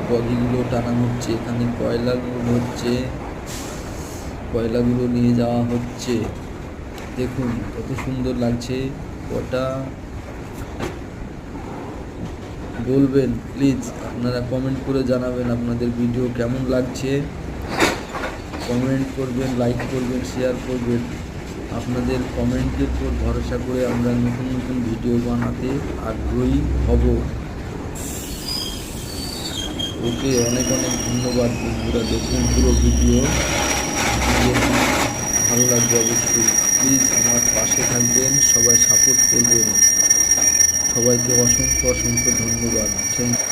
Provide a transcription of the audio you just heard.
বগিগুলো টানানো হচ্ছে, এখানে কয়লাগুলো হচ্ছে, কয়লাগুলো নিয়ে যাওয়া হচ্ছে। দেখুন কত সুন্দর লাগছে। ওটা বলবেন প্লিজ, আপনারা কমেন্ট করে জানাবেন আপনাদের ভিডিও কেমন লাগছে। কমেন্ট করবেন, লাইক করবেন, শেয়ার করবেন। আপনাদের কমেন্টের উপর ভরসা করে আমরা নতুন নতুন ভিডিও বানাতে আগ্রহী হব। ওকে, অনেক অনেক ধন্যবাদ বন্ধুরা। দেখুন পুরো ভিডিও, ভালো লাগবে অবশ্যই। প্লিজ আমার পাশে থাকবেন, সবাই সাপোর্ট করবেন। সবাইকে অসংখ্য অসংখ্য ধন্যবাদ। থ্যাংক